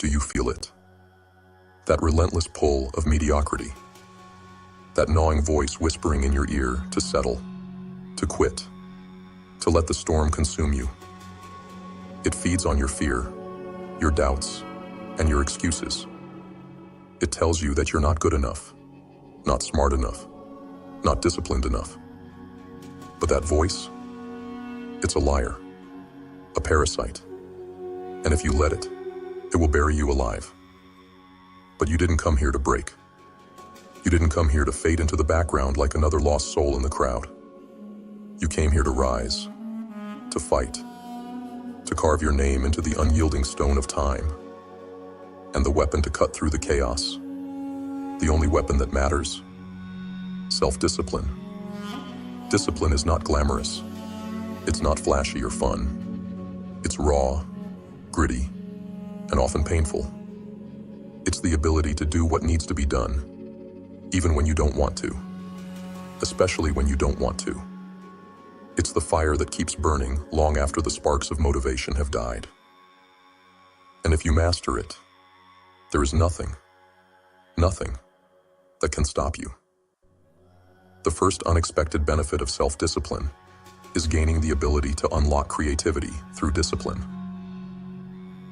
Do you feel it? That relentless pull of mediocrity. That gnawing voice whispering in your ear to settle, to quit, to let the storm consume you. It feeds on your fear, your doubts, and your excuses. It tells you that you're not good enough, not smart enough, not disciplined enough. But that voice, it's a liar, a parasite. And if you let it, it will bury you alive. But you didn't come here to break. You didn't come here to fade into the background like another lost soul in the crowd. You came here to rise, to fight, to carve your name into the unyielding stone of time, and the weapon to cut through the chaos. The only weapon that matters: self-discipline. Discipline is not glamorous. It's not flashy or fun. It's raw, gritty, and often painful. It's the ability to do what needs to be done, even when you don't want to, especially when you don't want to. It's the fire that keeps burning long after the sparks of motivation have died. And if you master it, there is nothing that can stop you. The first unexpected benefit of self-discipline is gaining the ability to unlock creativity through discipline.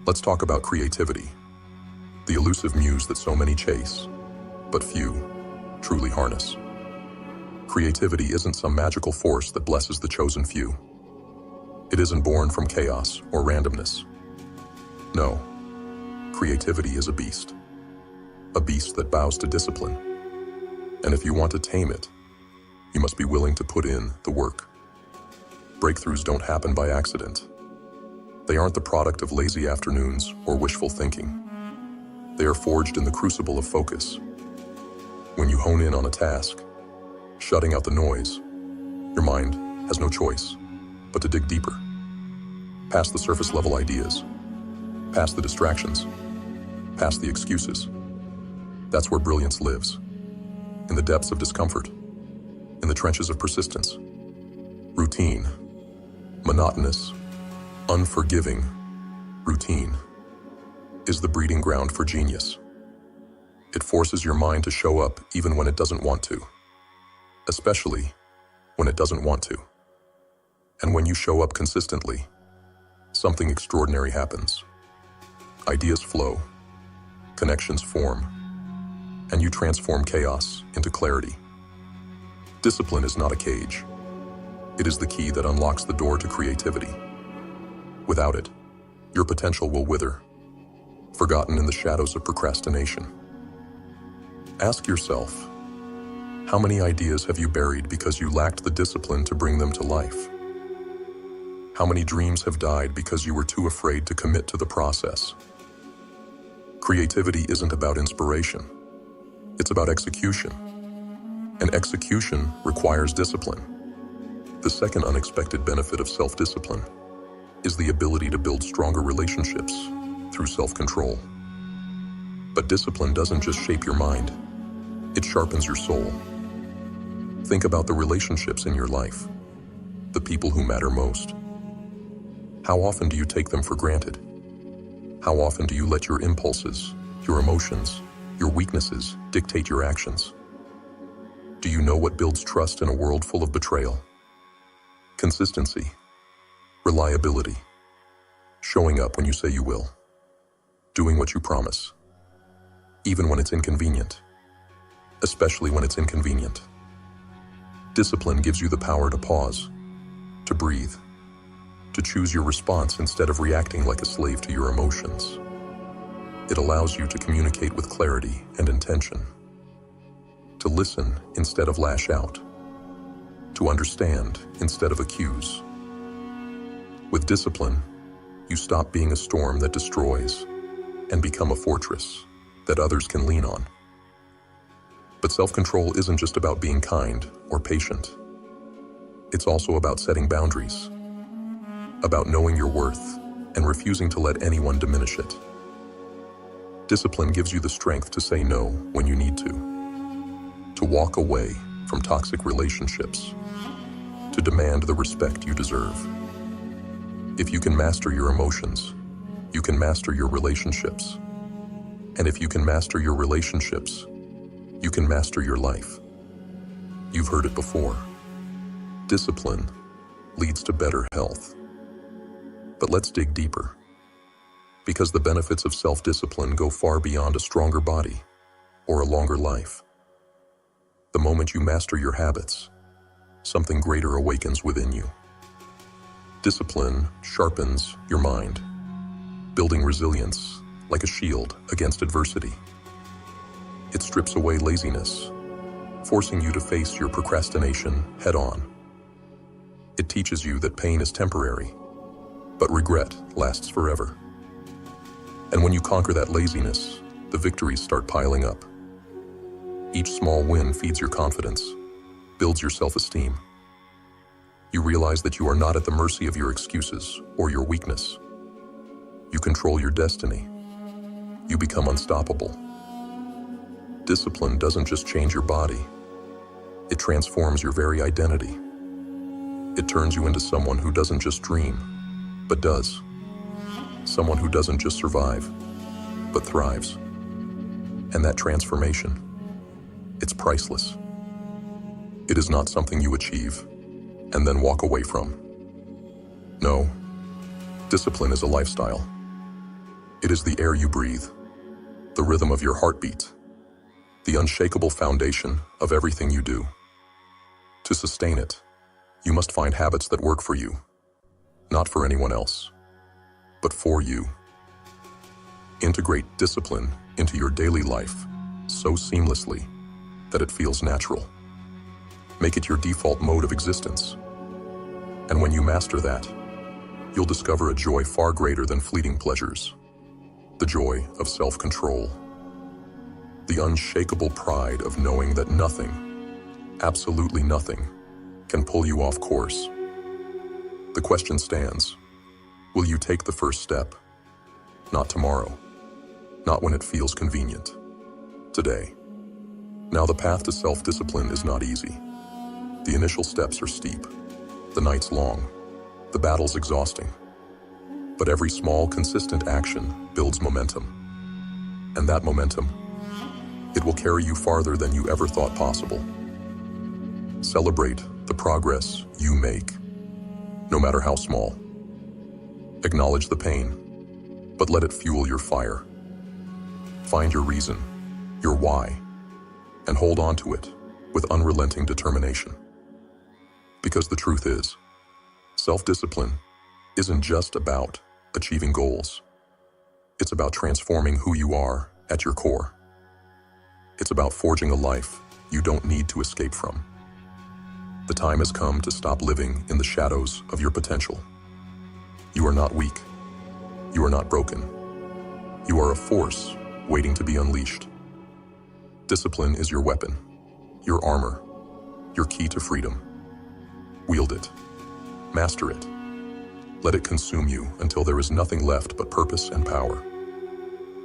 Let's talk about creativity, the elusive muse that so many chase, but few truly harness. Creativity isn't some magical force that blesses the chosen few. It isn't born from chaos or randomness. No, creativity is a beast that bows to discipline. And if you want to tame it, you must be willing to put in the work. Breakthroughs don't happen by accident. They aren't the product of lazy afternoons or wishful thinking. They are forged in the crucible of focus. When you hone in on a task, shutting out the noise, your mind has no choice but to dig deeper, past the surface level ideas, past the distractions, past the excuses. That's where brilliance lives, in the depths of discomfort, in the trenches of persistence. Routine, monotonous, unforgiving routine, is the breeding ground for genius. It forces your mind to show up even when it doesn't want to, especially when it doesn't want to. And when you show up consistently, something extraordinary happens. Ideas flow, connections form, and you transform chaos into clarity. Discipline is not a cage. It is the key that unlocks the door to creativity. Without it, your potential will wither, forgotten in the shadows of procrastination. Ask yourself, how many ideas have you buried because you lacked the discipline to bring them to life? How many dreams have died because you were too afraid to commit to the process? Creativity isn't about inspiration. It's about execution. And execution requires discipline. The second unexpected benefit of self-discipline is the ability to build stronger relationships through self-control. But discipline doesn't just shape your mind, it sharpens your soul. Think about the relationships in your life, the people who matter most. How often do you take them for granted? How often do you let your impulses, your emotions, your weaknesses dictate your actions? Do you know what builds trust in a world full of betrayal? Consistency, reliability, showing up when you say you will, doing what you promise, even when it's inconvenient, especially when it's inconvenient. Discipline gives you the power to pause, to breathe, to choose your response instead of reacting like a slave to your emotions. It allows you to communicate with clarity and intention, to listen instead of lash out, to understand instead of accuse. With discipline, you stop being a storm that destroys and become a fortress that others can lean on. But self-control isn't just about being kind or patient. It's also about setting boundaries, about knowing your worth and refusing to let anyone diminish it. Discipline gives you the strength to say no when you need to walk away from toxic relationships, to demand the respect you deserve. If you can master your emotions, you can master your relationships. And if you can master your relationships, you can master your life. You've heard it before. Discipline leads to better health. But let's dig deeper. Because the benefits of self-discipline go far beyond a stronger body or a longer life. The moment you master your habits, something greater awakens within you. Discipline sharpens your mind, building resilience like a shield against adversity. It strips away laziness, forcing you to face your procrastination head-on. It teaches you that pain is temporary, but regret lasts forever. And when you conquer that laziness, the victories start piling up. Each small win feeds your confidence, builds your self-esteem. You realize that you are not at the mercy of your excuses or your weakness. You control your destiny. You become unstoppable. Discipline doesn't just change your body. It transforms your very identity. It turns you into someone who doesn't just dream, but does. Someone who doesn't just survive, but thrives. And that transformation, it's priceless. It is not something you achieve and then walk away from. No, discipline is a lifestyle. It is the air you breathe, the rhythm of your heartbeat, the unshakable foundation of everything you do. To sustain it, you must find habits that work for you, not for anyone else, but for you. Integrate discipline into your daily life so seamlessly that it feels natural. Make it your default mode of existence. And when you master that, you'll discover a joy far greater than fleeting pleasures. The joy of self-control. The unshakable pride of knowing that nothing, absolutely nothing, can pull you off course. The question stands, will you take the first step? Not tomorrow. Not when it feels convenient. Today. Now the path to self-discipline is not easy. The initial steps are steep. The night's long. The battle's exhausting. But every small, consistent action builds momentum. And that momentum, it will carry you farther than you ever thought possible. Celebrate the progress you make, no matter how small. Acknowledge the pain, but let it fuel your fire. Find your reason, your why, and hold on to it with unrelenting determination. Because the truth is, self-discipline isn't just about achieving goals. It's about transforming who you are at your core. It's about forging a life you don't need to escape from. The time has come to stop living in the shadows of your potential. You are not weak. You are not broken. You are a force waiting to be unleashed. Discipline is your weapon, your armor, your key to freedom. Wield it. Master it. Let it consume you until there is nothing left but purpose and power.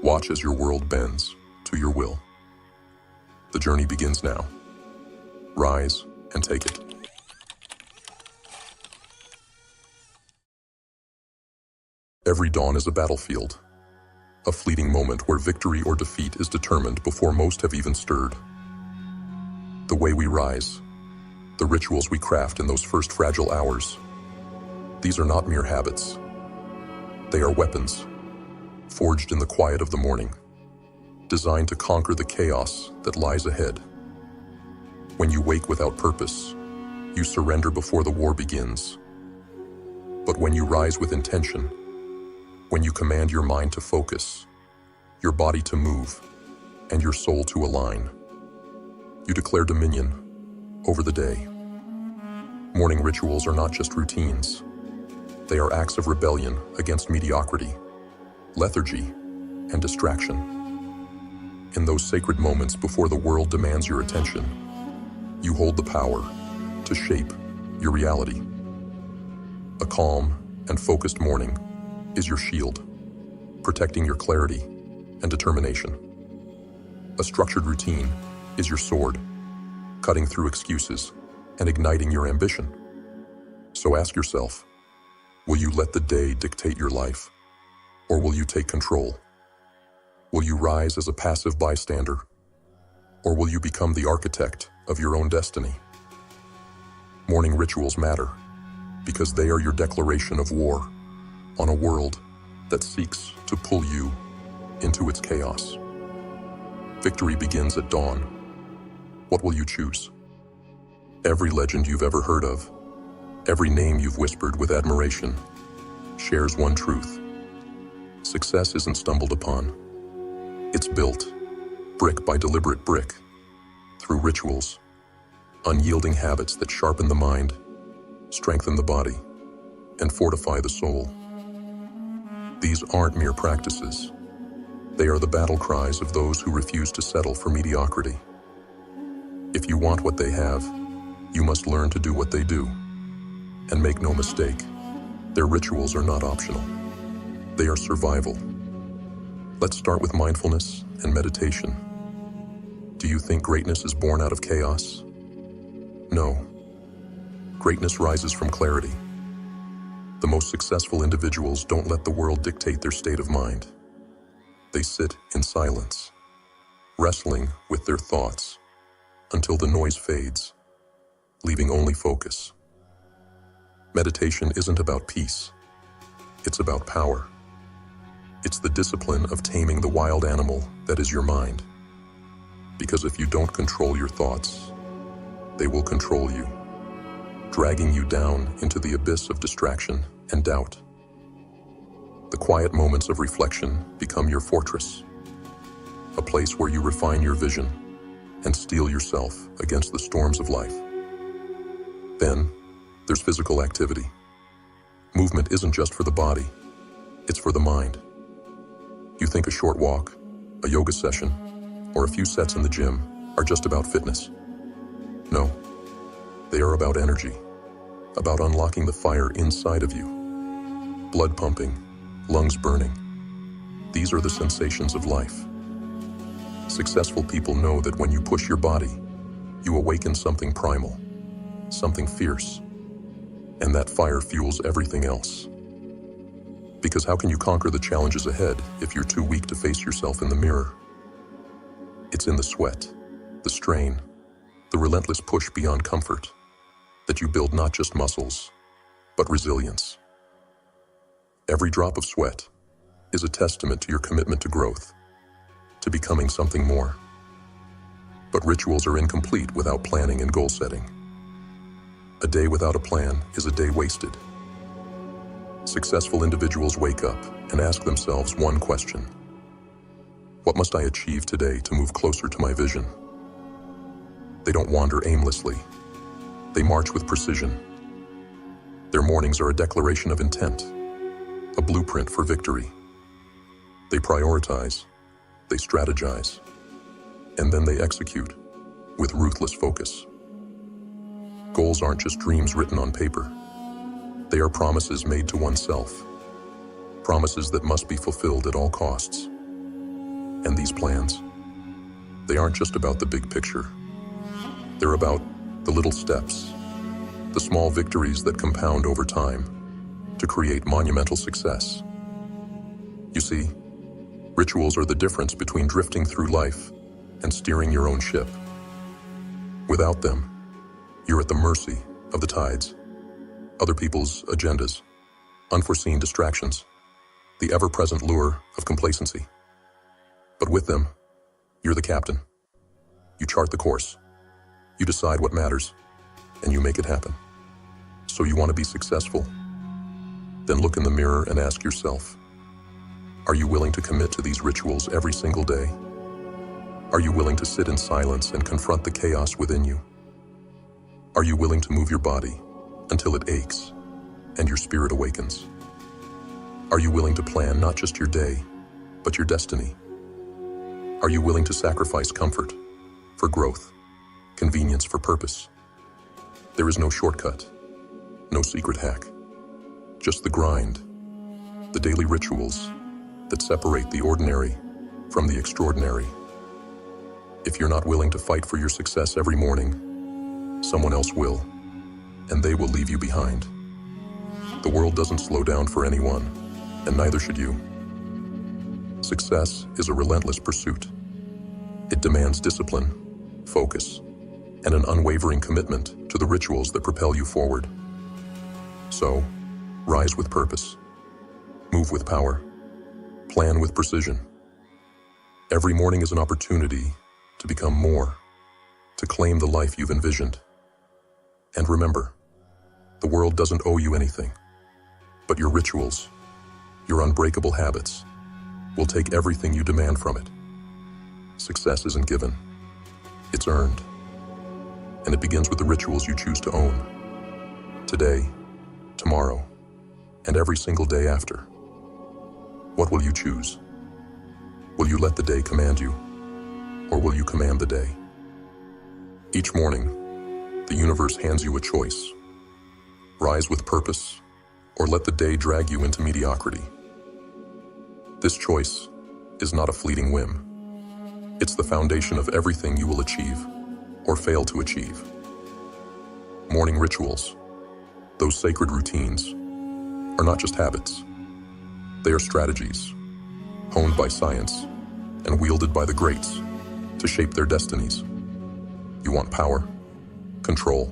Watch as your world bends to your will. The journey begins now. Rise and take it. Every dawn is a battlefield, a fleeting moment where victory or defeat is determined before most have even stirred. The way we rise, the rituals we craft in those first fragile hours, these are not mere habits. They are weapons, forged in the quiet of the morning, designed to conquer the chaos that lies ahead. When you wake without purpose, you surrender before the war begins. But when you rise with intention, when you command your mind to focus, your body to move, and your soul to align, you declare dominion over the day. Morning rituals are not just routines. They are acts of rebellion against mediocrity, lethargy, and distraction. In those sacred moments before the world demands your attention, you hold the power to shape your reality. A calm and focused morning is your shield, protecting your clarity and determination. A structured routine is your sword, cutting through excuses and igniting your ambition. So ask yourself, will you let the day dictate your life, or will you take control? Will you rise as a passive bystander, or will you become the architect of your own destiny? Morning rituals matter because they are your declaration of war on a world that seeks to pull you into its chaos. Victory begins at dawn. What will you choose? Every legend you've ever heard of, every name you've whispered with admiration, shares one truth. Success isn't stumbled upon. It's built, brick by deliberate brick, through rituals, unyielding habits that sharpen the mind, strengthen the body, and fortify the soul. These aren't mere practices. They are the battle cries of those who refuse to settle for mediocrity. If you want what they have, you must learn to do what they do. And make no mistake, their rituals are not optional. They are survival. Let's start with mindfulness and meditation. Do you think greatness is born out of chaos? No. Greatness rises from clarity. The most successful individuals don't let the world dictate their state of mind. They sit in silence, wrestling with their thoughts until the noise fades, leaving only focus. Meditation isn't about peace. It's about power. It's the discipline of taming the wild animal that is your mind. Because if you don't control your thoughts, they will control you, dragging you down into the abyss of distraction and doubt. The quiet moments of reflection become your fortress, a place where you refine your vision and steel yourself against the storms of life. Then, there's physical activity. Movement isn't just for the body, it's for the mind. You think a short walk, a yoga session, or a few sets in the gym are just about fitness. No, they are about energy, about unlocking the fire inside of you. Blood pumping, lungs burning. These are the sensations of life. Successful people know that when you push your body, you awaken something primal, something fierce, and that fire fuels everything else. Because how can you conquer the challenges ahead if you're too weak to face yourself in the mirror? It's in the sweat, the strain, the relentless push beyond comfort that you build not just muscles, but resilience. Every drop of sweat is a testament to your commitment to growth, to becoming something more. But rituals are incomplete without planning and goal setting. A day without a plan is a day wasted. Successful individuals wake up and ask themselves one question: what must I achieve today to move closer to my vision? They don't wander aimlessly. They march with precision. Their mornings are a declaration of intent, a blueprint for victory. They prioritize, they strategize, and then they execute with ruthless focus. Goals aren't just dreams written on paper. They are promises made to oneself, promises that must be fulfilled at all costs. And these plans, they aren't just about the big picture. They're about the little steps, the small victories that compound over time to create monumental success. You see, rituals are the difference between drifting through life and steering your own ship. Without them, you're at the mercy of the tides, other people's agendas, unforeseen distractions, the ever-present lure of complacency. But with them, you're the captain. You chart the course, you decide what matters, and you make it happen. So you want to be successful? Then look in the mirror and ask yourself, are you willing to commit to these rituals every single day? Are you willing to sit in silence and confront the chaos within you? Are you willing to move your body until it aches and your spirit awakens? Are you willing to plan not just your day, but your destiny? Are you willing to sacrifice comfort for growth, convenience for purpose? There is no shortcut, no secret hack, just the grind, the daily rituals that separate the ordinary from the extraordinary. If you're not willing to fight for your success every morning, someone else will, and they will leave you behind. The world doesn't slow down for anyone, and neither should you. Success is a relentless pursuit. It demands discipline, focus, and an unwavering commitment to the rituals that propel you forward. So, rise with purpose, move with power, plan with precision. Every morning is an opportunity to become more, to claim the life you've envisioned. And remember, the world doesn't owe you anything, but your rituals, your unbreakable habits, will take everything you demand from it. Success isn't given, it's earned. And it begins with the rituals you choose to own. Today, tomorrow, and every single day after. What will you choose? Will you let the day command you, or will you command the day? Each morning, the universe hands you a choice. Rise with purpose, or let the day drag you into mediocrity. This choice is not a fleeting whim. It's the foundation of everything you will achieve or fail to achieve. Morning rituals, those sacred routines, are not just habits. They are strategies, honed by science and wielded by the greats to shape their destinies. You want power, control,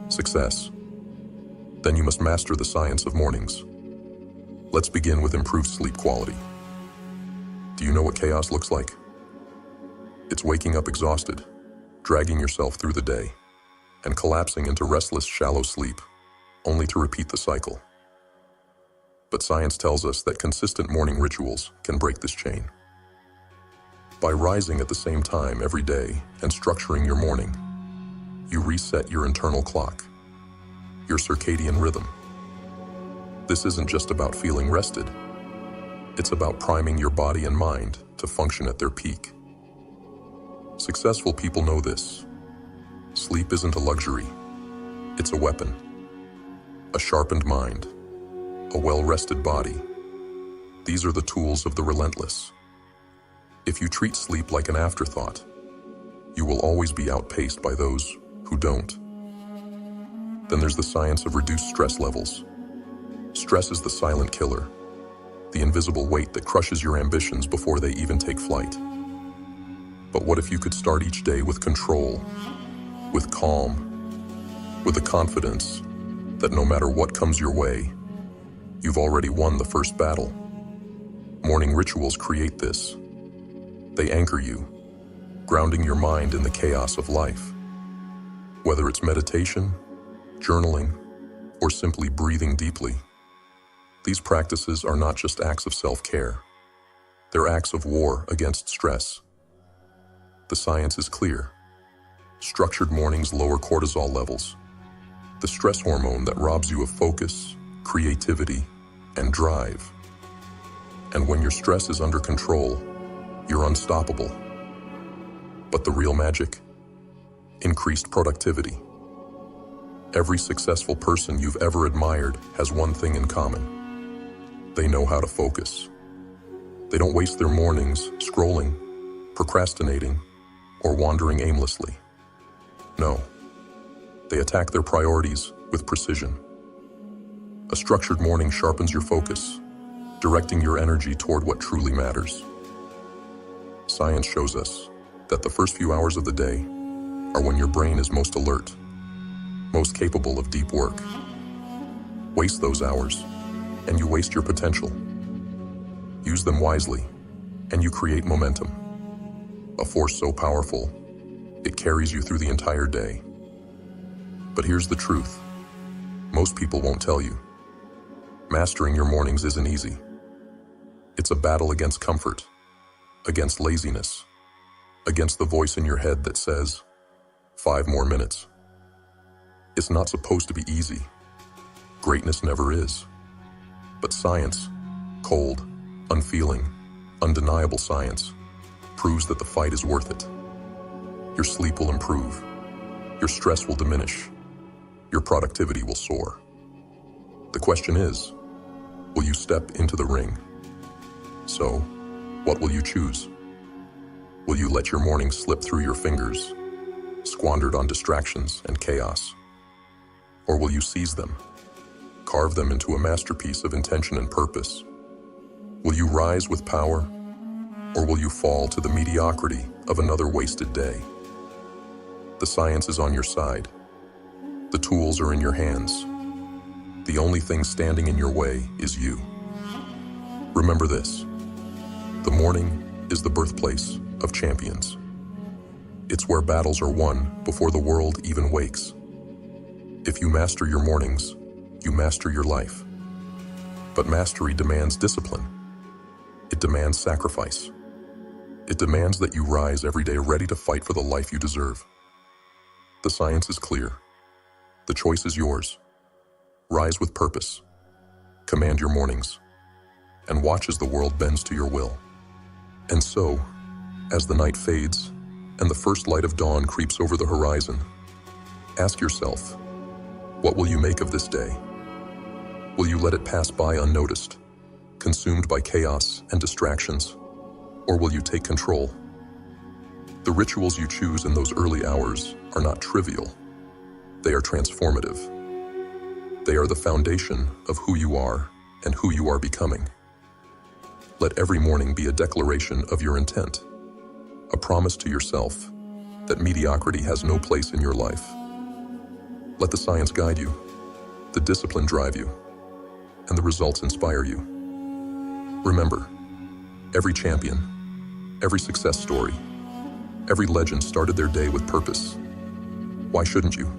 success? Then you must master the science of mornings. Let's begin with improved sleep quality. Do you know what chaos looks like? It's waking up exhausted, dragging yourself through the day, and collapsing into restless, shallow sleep, only to repeat the cycle. But science tells us that consistent morning rituals can break this chain. By rising at the same time every day and structuring your morning, you reset your internal clock, your circadian rhythm. This isn't just about feeling rested. It's about priming your body and mind to function at their peak. Successful people know this. Sleep isn't a luxury. It's a weapon. A sharpened mind, a well-rested body. These are the tools of the relentless. If you treat sleep like an afterthought, you will always be outpaced by those who don't. Then there's the science of reduced stress levels. Stress is the silent killer, the invisible weight that crushes your ambitions before they even take flight. But what if you could start each day with control, with calm, with the confidence that no matter what comes your way, you've already won the first battle? Morning rituals create this. They anchor you, grounding your mind in the chaos of life. Whether it's meditation, journaling, or simply breathing deeply, these practices are not just acts of self-care. They're acts of war against stress. The science is clear. Structured mornings lower cortisol levels, the stress hormone that robs you of focus, creativity, and drive. And when your stress is under control, you're unstoppable. But the real magic? Increased productivity. Every successful person you've ever admired has one thing in common. They know how to focus. They don't waste their mornings scrolling, procrastinating, or wandering aimlessly. No, they attack their priorities with precision. A structured morning sharpens your focus, directing your energy toward what truly matters. Science shows us that the first few hours of the day are when your brain is most alert, most capable of deep work. Waste those hours, and you waste your potential. Use them wisely, and you create momentum. A force so powerful, it carries you through the entire day. But here's the truth. Most people won't tell you. Mastering your mornings isn't easy. It's a battle against comfort, against laziness, against the voice in your head that says, 5 more minutes. It's not supposed to be easy. Greatness never is. But science, cold, unfeeling, undeniable science, proves that the fight is worth it. Your sleep will improve. Your stress will diminish. Your productivity will soar. The question is, will you step into the ring? So, what will you choose? Will you let your morning slip through your fingers, squandered on distractions and chaos? Or will you seize them, carve them into a masterpiece of intention and purpose? Will you rise with power, Or will you fall to the mediocrity of another wasted day? The science is on your side. The tools are in your hands. The only thing standing in your way is you. Remember this: the morning is the birthplace of champions. It's where battles are won before the world even wakes. If you master your mornings, you master your life. But mastery demands discipline. It demands sacrifice. It demands that you rise every day ready to fight for the life you deserve. The science is clear. The choice is yours. Rise with purpose. Command your mornings. And watch as the world bends to your will. And so, as the night fades and the first light of dawn creeps over the horizon, ask yourself, what will you make of this day? Will you let it pass by unnoticed, consumed by chaos and distractions? Or will you take control? The rituals you choose in those early hours are not trivial. They are transformative. They are the foundation of who you are and who you are becoming. Let every morning be a declaration of your intent, a promise to yourself that mediocrity has no place in your life. Let the science guide you, the discipline drive you, and the results inspire you. Remember, every champion, every success story, every legend started their day with purpose. Why shouldn't you?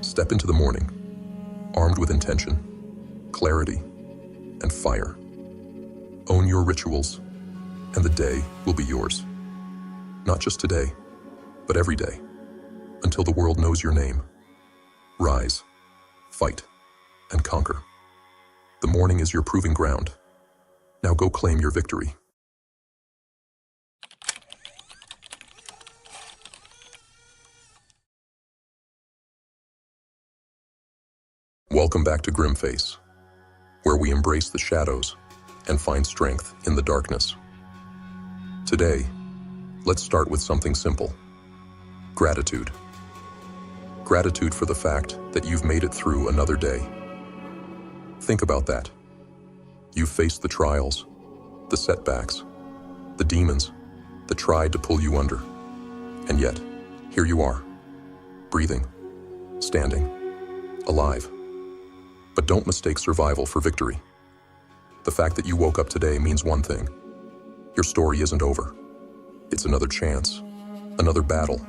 Step into the morning, armed with intention, clarity, and fire. Own your rituals, and the day will be yours. Not just today, but every day, until the world knows your name. Rise, fight, and conquer. The morning is your proving ground. Now go claim your victory. Welcome back to GrimFace, where we embrace the shadows and find strength in the darkness. Today, let's start with something simple: gratitude. Gratitude for the fact that you've made it through another day. Think about that. You've faced the trials, the setbacks, the demons that tried to pull you under. And yet, here you are, breathing, standing, alive. But don't mistake survival for victory. The fact that you woke up today means one thing: your story isn't over. It's another chance, another battle,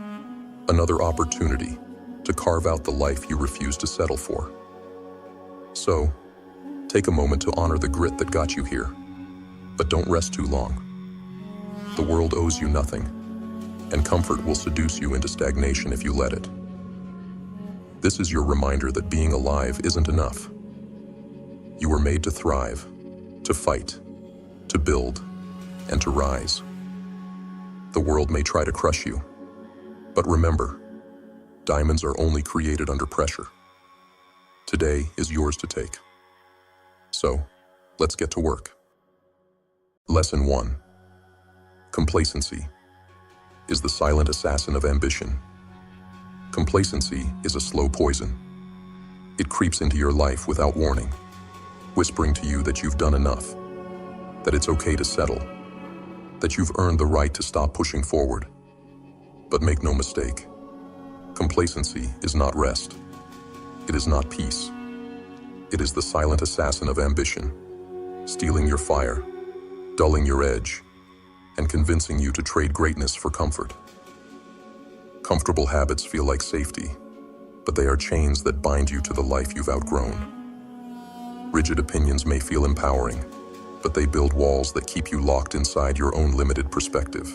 another opportunity to carve out the life you refuse to settle for. So, take a moment to honor the grit that got you here, but don't rest too long. The world owes you nothing, and comfort will seduce you into stagnation if you let it. This is your reminder that being alive isn't enough. You were made to thrive, to fight, to build, and to rise. The world may try to crush you, but remember, diamonds are only created under pressure. Today is yours to take. So, let's get to work. Lesson 1. Complacency is the silent assassin of ambition. Complacency is a slow poison. It creeps into your life without warning, whispering to you that you've done enough, that it's okay to settle, that you've earned the right to stop pushing forward. But make no mistake, complacency is not rest. It is not peace. It is the silent assassin of ambition, stealing your fire, dulling your edge, and convincing you to trade greatness for comfort. Comfortable habits feel like safety, but they are chains that bind you to the life you've outgrown. Rigid opinions may feel empowering, but they build walls that keep you locked inside your own limited perspective.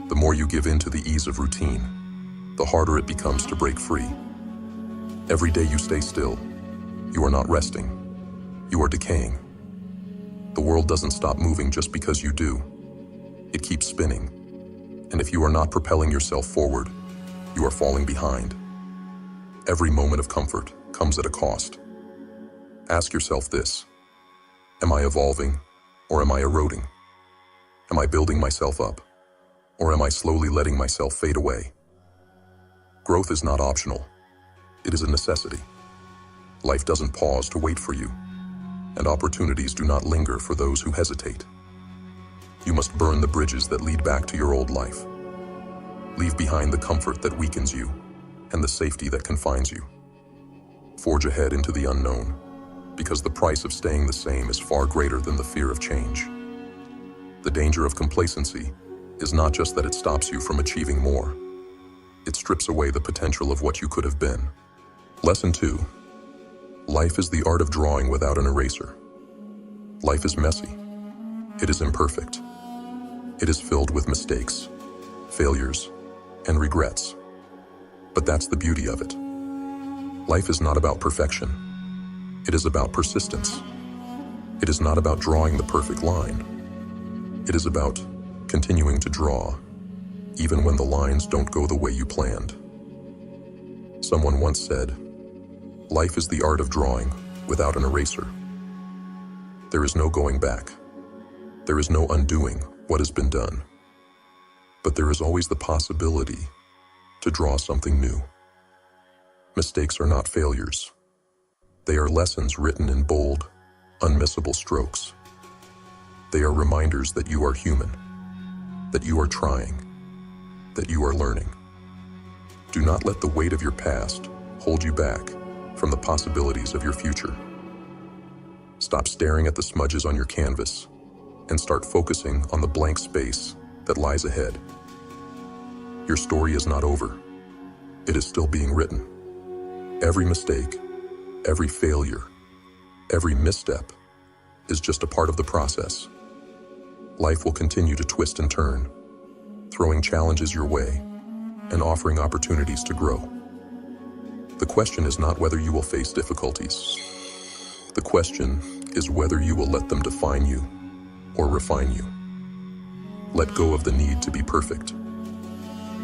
The more you give in to the ease of routine, the harder it becomes to break free. Every day you stay still, you are not resting, you are decaying. The world doesn't stop moving just because you do. It keeps spinning. And if you are not propelling yourself forward, you are falling behind. Every moment of comfort comes at a cost. Ask yourself this: am I evolving, or am I eroding? Am I building myself up, or am I slowly letting myself fade away? Growth is not optional. It is a necessity. Life doesn't pause to wait for you, and opportunities do not linger for those who hesitate. You must burn the bridges that lead back to your old life. Leave behind the comfort that weakens you and the safety that confines you. Forge ahead into the unknown, because the price of staying the same is far greater than the fear of change. The danger of complacency is not just that it stops you from achieving more. It strips away the potential of what you could have been. Lesson 2. Life is the art of drawing without an eraser. Life is messy. It is imperfect. It is filled with mistakes, failures, and regrets. But that's the beauty of it. Life is not about perfection. It is about persistence. It is not about drawing the perfect line. It is about continuing to draw, even when the lines don't go the way you planned. Someone once said, "Life is the art of drawing without an eraser." There is no going back. There is no undoing what has been done. But there is always the possibility to draw something new. Mistakes are not failures. They are lessons written in bold, unmissable strokes. They are reminders that you are human, that you are trying, that you are learning. Do not let the weight of your past hold you back from the possibilities of your future. Stop staring at the smudges on your canvas and start focusing on the blank space that lies ahead. Your story is not over. It is still being written. Every mistake, every failure, every misstep is just a part of the process. Life will continue to twist and turn, throwing challenges your way and offering opportunities to grow. The question is not whether you will face difficulties. The question is whether you will let them define you or refine you. Let go of the need to be perfect.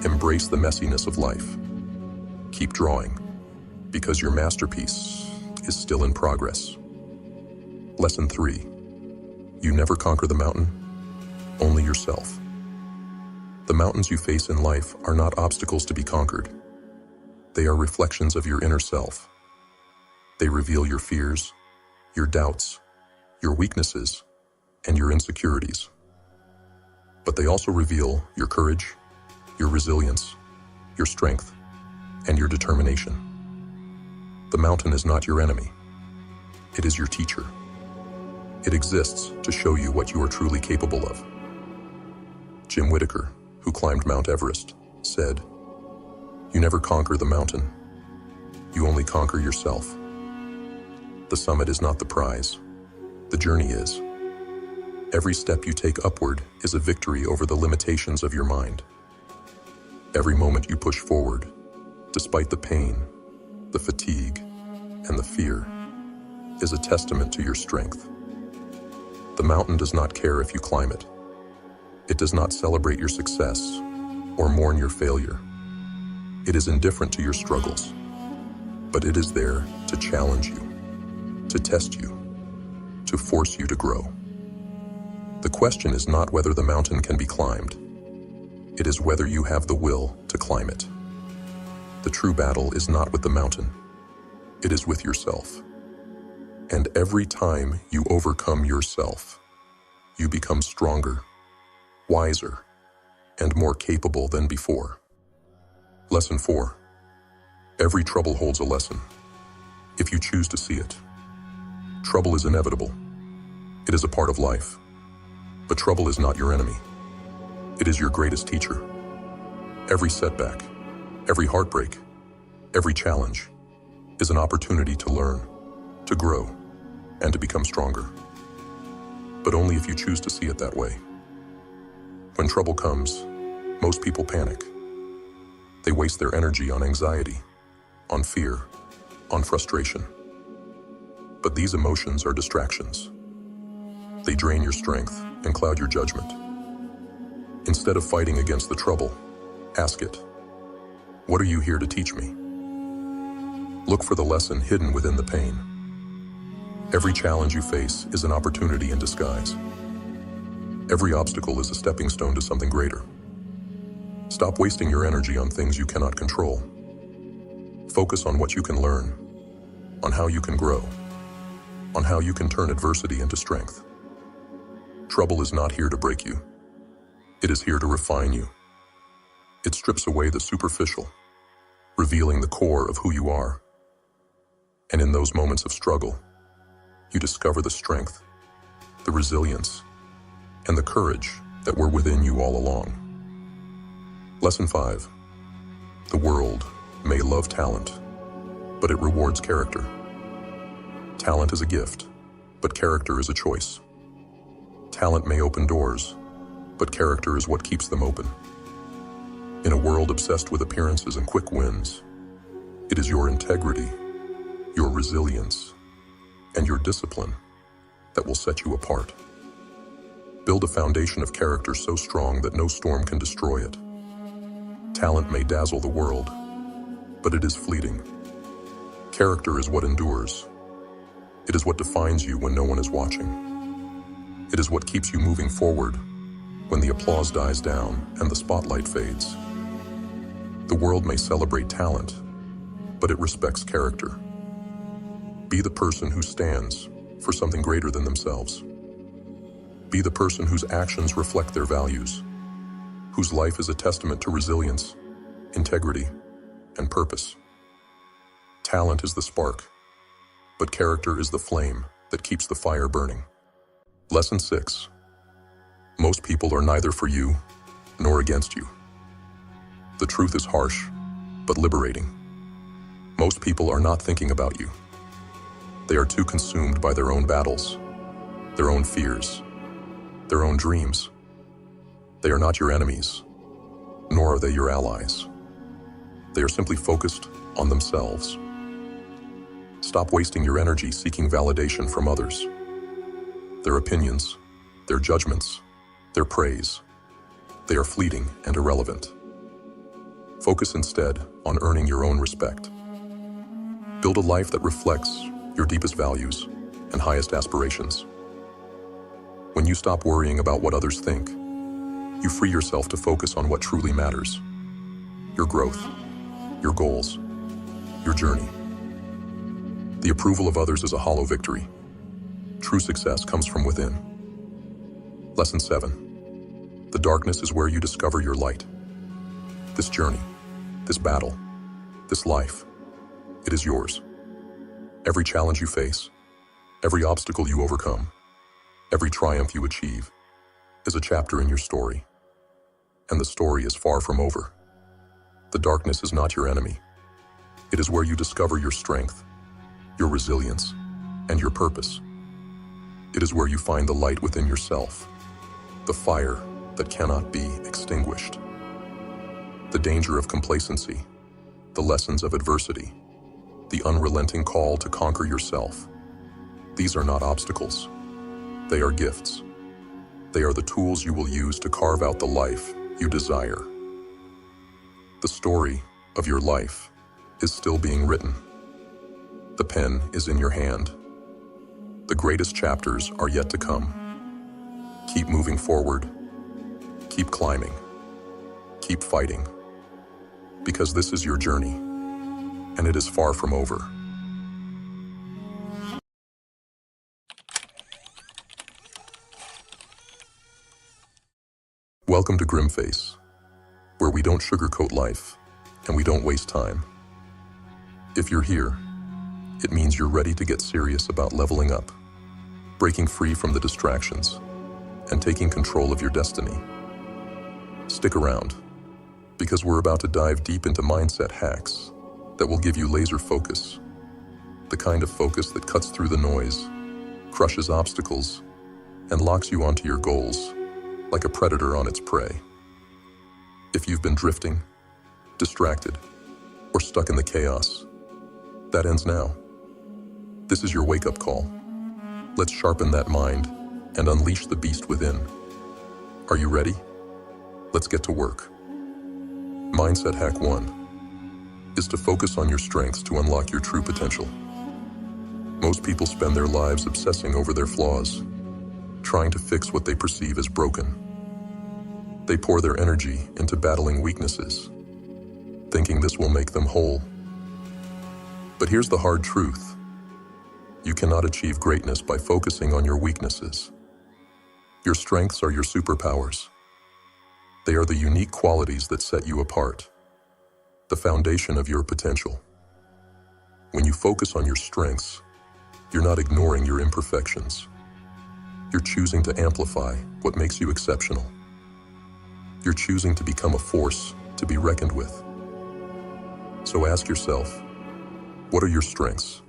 Embrace the messiness of life. Keep drawing, because your masterpiece is still in progress. Lesson 3. You never conquer the mountain, only yourself. The mountains you face in life are not obstacles to be conquered. They are reflections of your inner self. They reveal your fears, your doubts, your weaknesses, and your insecurities. But they also reveal your courage, your resilience, your strength, and your determination. The mountain is not your enemy. It is your teacher. It exists to show you what you are truly capable of. Jim Whittaker, who climbed Mount Everest, said, "You never conquer the mountain. You only conquer yourself." The summit is not the prize. The journey is. Every step you take upward is a victory over the limitations of your mind. Every moment you push forward, despite the pain, the fatigue, and the fear, is a testament to your strength. The mountain does not care if you climb it. It does not celebrate your success or mourn your failure. It is indifferent to your struggles, but it is there to challenge you, to test you, to force you to grow. The question is not whether the mountain can be climbed. It is whether you have the will to climb it. The true battle is not with the mountain. It is with yourself. And every time you overcome yourself, you become stronger, wiser, and more capable than before. Lesson 4. Every trouble holds a lesson, if you choose to see it. Trouble is inevitable. It is a part of life. But trouble is not your enemy. It is your greatest teacher. Every setback, every heartbreak, every challenge is an opportunity to learn, to grow, and to become stronger. But only if you choose to see it that way. When trouble comes, most people panic. They waste their energy on anxiety, on fear, on frustration. But these emotions are distractions. They drain your strength and cloud your judgment. Instead of fighting against the trouble, ask it, "What are you here to teach me?" Look for the lesson hidden within the pain. Every challenge you face is an opportunity in disguise. Every obstacle is a stepping stone to something greater. Stop wasting your energy on things you cannot control. Focus on what you can learn, on how you can grow, on how you can turn adversity into strength. Trouble is not here to break you. It is here to refine you. It strips away the superficial, revealing the core of who you are. And in those moments of struggle, you discover the strength, the resilience, and the courage that were within you all along. Lesson 5. The world may love talent, but it rewards character. Talent is a gift, but character is a choice. Talent may open doors, but character is what keeps them open. In a world obsessed with appearances and quick wins, it is your integrity, your resilience, and your discipline that will set you apart. Build a foundation of character so strong that no storm can destroy it. Talent may dazzle the world, but it is fleeting. Character is what endures. It is what defines you when no one is watching. It is what keeps you moving forward when the applause dies down and the spotlight fades. The world may celebrate talent, but it respects character. Be the person who stands for something greater than themselves. Be the person whose actions reflect their values, whose life is a testament to resilience, integrity, and purpose. Talent is the spark, but character is the flame that keeps the fire burning. Lesson 6. Most people are neither for you nor against you. The truth is harsh, but liberating. Most people are not thinking about you. They are too consumed by their own battles, their own fears, their own dreams. They are not your enemies, nor are they your allies. They are simply focused on themselves. Stop wasting your energy seeking validation from others. Their opinions, their judgments, their praise, they are fleeting and irrelevant. Focus instead on earning your own respect. Build a life that reflects your deepest values and highest aspirations. When you stop worrying about what others think, you free yourself to focus on what truly matters: your growth, your goals, your journey. The approval of others is a hollow victory. True success comes from within. Lesson 7. The darkness is where you discover your light. This journey, this battle, this life, it is yours. Every challenge you face, every obstacle you overcome, every triumph you achieve is a chapter in your story. And the story is far from over. The darkness is not your enemy. It is where you discover your strength, your resilience, and your purpose. It is where you find the light within yourself, the fire that cannot be extinguished. The danger of complacency, the lessons of adversity, the unrelenting call to conquer yourself. These are not obstacles. They are gifts. They are the tools you will use to carve out the life you desire. The story of your life is still being written. The pen is in your hand. The greatest chapters are yet to come. Keep moving forward. Keep climbing. Keep fighting. Because this is your journey, and it is far from over. Welcome to GrimFace, where we don't sugarcoat life, and we don't waste time. If you're here, it means you're ready to get serious about leveling up, breaking free from the distractions, and taking control of your destiny. Stick around, because we're about to dive deep into mindset hacks that will give you laser focus, the kind of focus that cuts through the noise, crushes obstacles, and locks you onto your goals like a predator on its prey. If you've been drifting, distracted, or stuck in the chaos, that ends now. This is your wake-up call. Let's sharpen that mind and unleash the beast within. Are you ready? Let's get to work. Mindset hack 1 is to focus on your strengths to unlock your true potential. Most people spend their lives obsessing over their flaws, trying to fix what they perceive as broken. They pour their energy into battling weaknesses, thinking this will make them whole. But here's the hard truth. You cannot achieve greatness by focusing on your weaknesses. Your strengths are your superpowers. They are the unique qualities that set you apart, the foundation of your potential. When you focus on your strengths, you're not ignoring your imperfections. You're choosing to amplify what makes you exceptional. You're choosing to become a force to be reckoned with. So ask yourself, what are your strengths?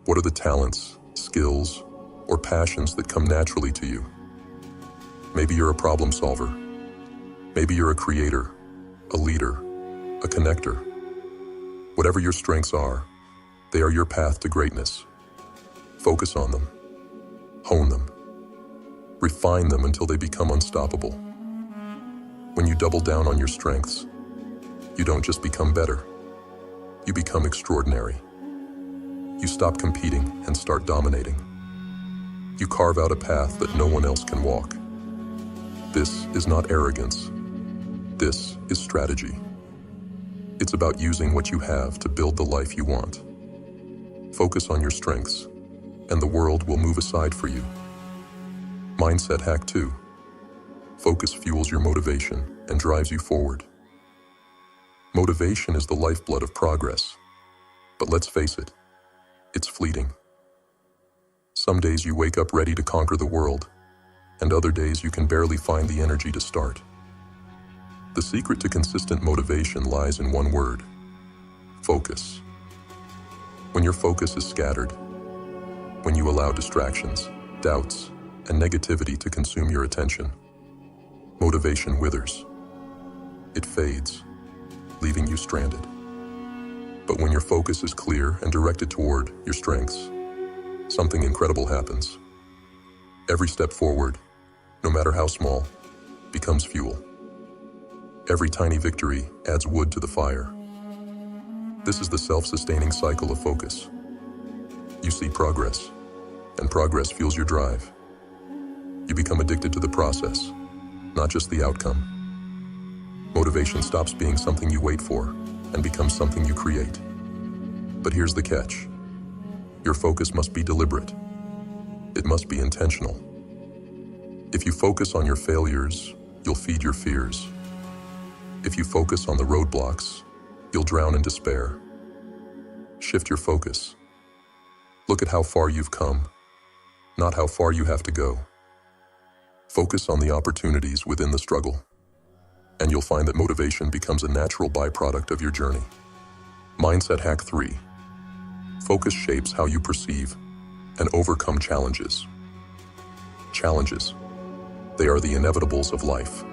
What are the talents, skills, or passions that come naturally to you? Maybe you're a problem solver. Maybe you're a creator, a leader, a connector. Whatever your strengths are, they are your path to greatness. Focus on them. Hone them. Refine them until they become unstoppable. When you double down on your strengths, you don't just become better. You become extraordinary. You stop competing and start dominating. You carve out a path that no one else can walk. This is not arrogance. This is strategy. It's about using what you have to build the life you want. Focus on your strengths, and the world will move aside for you. Mindset hack 2. Focus fuels your motivation and drives you forward. Motivation is the lifeblood of progress. But let's face it, it's fleeting. Some days you wake up ready to conquer the world, and other days you can barely find the energy to start. The secret to consistent motivation lies in one word: focus. When your focus is scattered, when you allow distractions, doubts, and negativity to consume your attention, motivation withers. It fades, leaving you stranded. But when your focus is clear and directed toward your strengths, something incredible happens. Every step forward, no matter how small, becomes fuel. Every tiny victory adds wood to the fire. This is the self-sustaining cycle of focus. You see progress, and progress fuels your drive. You become addicted to the process, not just the outcome. Motivation stops being something you wait for and becomes something you create. But here's the catch. Your focus must be deliberate. It must be intentional. If you focus on your failures, you'll feed your fears. If you focus on the roadblocks, you'll drown in despair. Shift your focus. Look at how far you've come, not how far you have to go. Focus on the opportunities within the struggle, and you'll find that motivation becomes a natural byproduct of your journey. Mindset hack 3. Focus shapes how you perceive and overcome challenges. Challenges. They are the inevitables of life.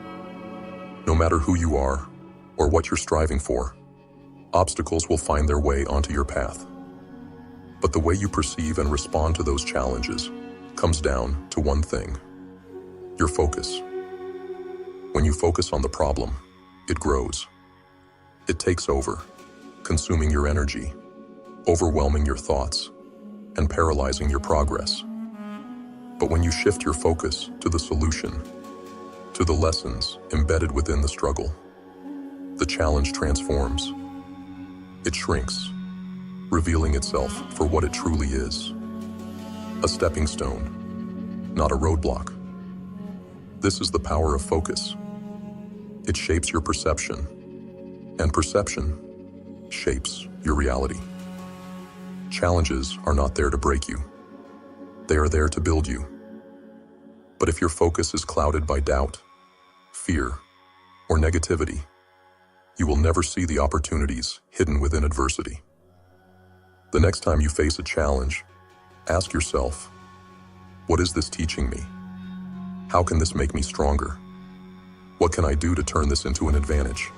No matter who you are or what you're striving for, obstacles will find their way onto your path. But the way you perceive and respond to those challenges comes down to one thing: your focus. When you focus on the problem, it grows. It takes over, consuming your energy, overwhelming your thoughts, and paralyzing your progress. But when you shift your focus to the solution, to the lessons embedded within the struggle, the challenge transforms. It shrinks, revealing itself for what it truly is: a stepping stone, not a roadblock. This is the power of focus. It shapes your perception, and perception shapes your reality. Challenges are not there to break you. They are there to build you. But if your focus is clouded by doubt, fear, or negativity, you will never see the opportunities hidden within adversity. The next time you face a challenge, ask yourself, what is this teaching me? How can this make me stronger? What can I do to turn this into an advantage?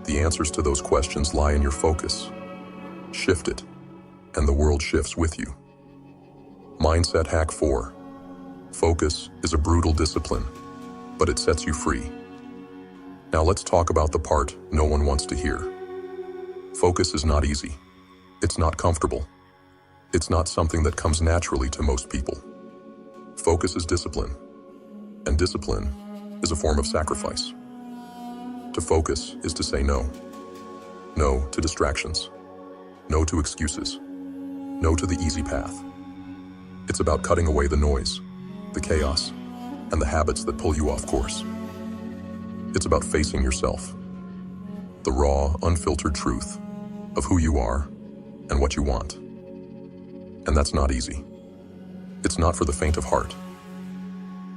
The answers to those questions lie in your focus. Shift it, and the world shifts with you. Mindset hack 4. Focus is a brutal discipline, but it sets you free. Now let's talk about the part no one wants to hear. Focus is not easy. It's not comfortable. It's not something that comes naturally to most people. Focus is discipline, and discipline is a form of sacrifice. To focus is to say no. No to distractions. No to excuses. No to the easy path. It's about cutting away the noise, the chaos, and the habits that pull you off course. It's about facing yourself, the raw, unfiltered truth of who you are and what you want. And that's not easy. It's not for the faint of heart.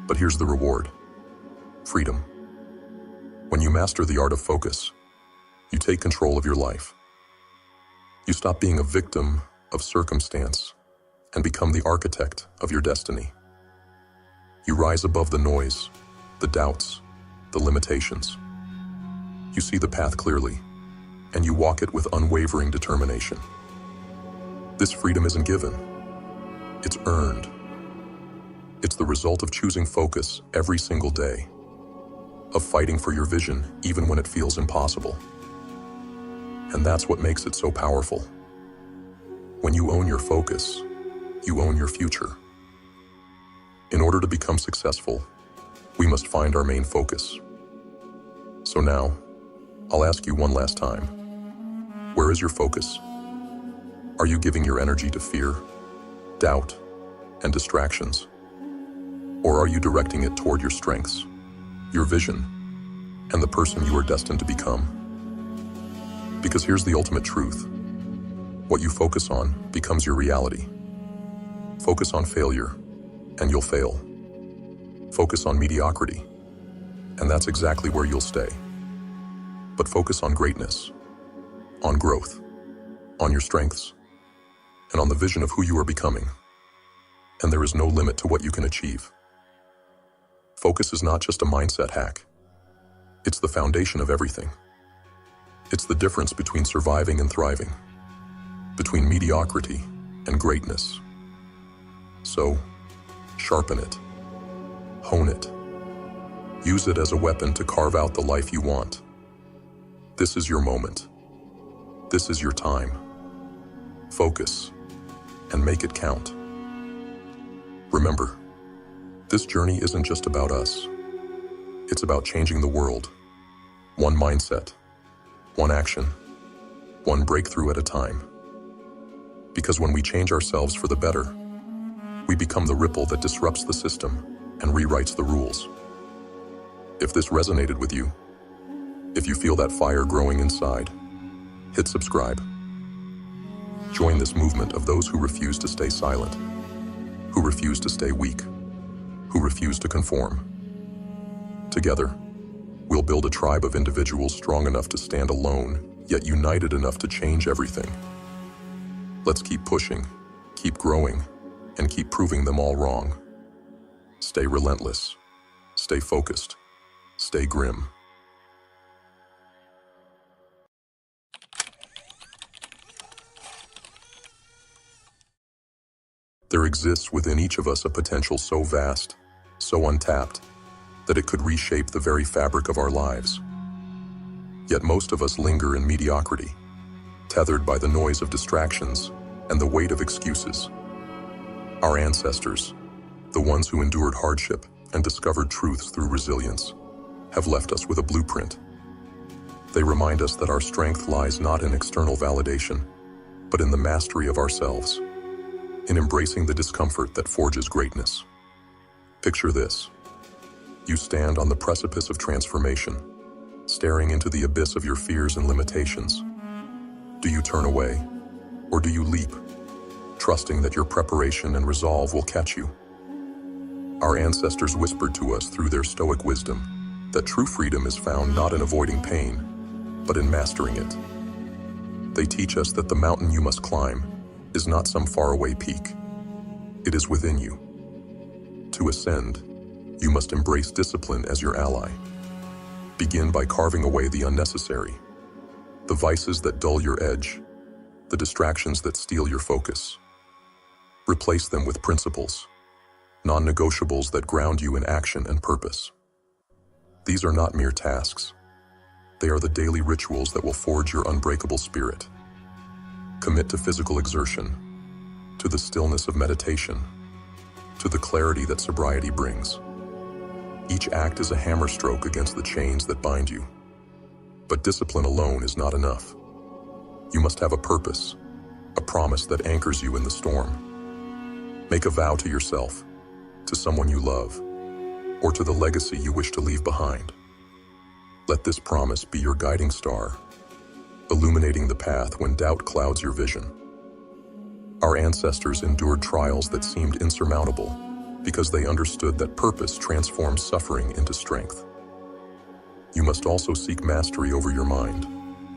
But here's the reward: freedom. When you master the art of focus, you take control of your life. You stop being a victim of circumstance and become the architect of your destiny. You rise above the noise, the doubts, the limitations. You see the path clearly, and you walk it with unwavering determination. This freedom isn't given. It's earned. It's the result of choosing focus every single day, of fighting for your vision even when it feels impossible. And that's what makes it so powerful. When you own your focus, you own your future. In order to become successful, we must find our main focus. So now, I'll ask you one last time. Where is your focus? Are you giving your energy to fear, doubt, and distractions? Or are you directing it toward your strengths, your vision, and the person you are destined to become? Because here's the ultimate truth. What you focus on becomes your reality. Focus on failure, and you'll fail. Focus on mediocrity, and that's exactly where you'll stay. But focus on greatness, on growth, on your strengths, and on the vision of who you are becoming. And there is no limit to what you can achieve. Focus is not just a mindset hack. It's the foundation of everything. It's the difference between surviving and thriving, between mediocrity and greatness. So, sharpen it, hone it, use it as a weapon to carve out the life you want. This is your moment. This is your time. Focus, and make it count. Remember, this journey isn't just about us. It's about changing the world, one mindset, one action, one breakthrough at a time. Because when we change ourselves for the better, we become the ripple that disrupts the system and rewrites the rules. If this resonated with you, if you feel that fire growing inside, hit subscribe. Join this movement of those who refuse to stay silent, who refuse to stay weak, who refuse to conform. Together, we'll build a tribe of individuals strong enough to stand alone, yet united enough to change everything. Let's keep pushing, keep growing, and keep proving them all wrong. Stay relentless, stay focused, stay grim. There exists within each of us a potential so vast, so untapped, that it could reshape the very fabric of our lives. Yet most of us linger in mediocrity, tethered by the noise of distractions and the weight of excuses. Our ancestors, the ones who endured hardship and discovered truths through resilience, have left us with a blueprint. They remind us that our strength lies not in external validation, but in the mastery of ourselves, in embracing the discomfort that forges greatness. Picture this. You stand on the precipice of transformation, staring into the abyss of your fears and limitations. Do you turn away, or do you leap, trusting that your preparation and resolve will catch you? Our ancestors whispered to us through their stoic wisdom that true freedom is found not in avoiding pain, but in mastering it. They teach us that the mountain you must climb is not some faraway peak. It is within you. To ascend, you must embrace discipline as your ally. Begin by carving away the unnecessary, the vices that dull your edge, the distractions that steal your focus. Replace them with principles, non-negotiables that ground you in action and purpose. These are not mere tasks. They are the daily rituals that will forge your unbreakable spirit. Commit to physical exertion, to the stillness of meditation, to the clarity that sobriety brings. Each act is a hammer stroke against the chains that bind you. But discipline alone is not enough. You must have a purpose, a promise that anchors you in the storm. Make a vow to yourself, to someone you love, or to the legacy you wish to leave behind. Let this promise be your guiding star, illuminating the path when doubt clouds your vision. Our ancestors endured trials that seemed insurmountable because they understood that purpose transforms suffering into strength. You must also seek mastery over your mind,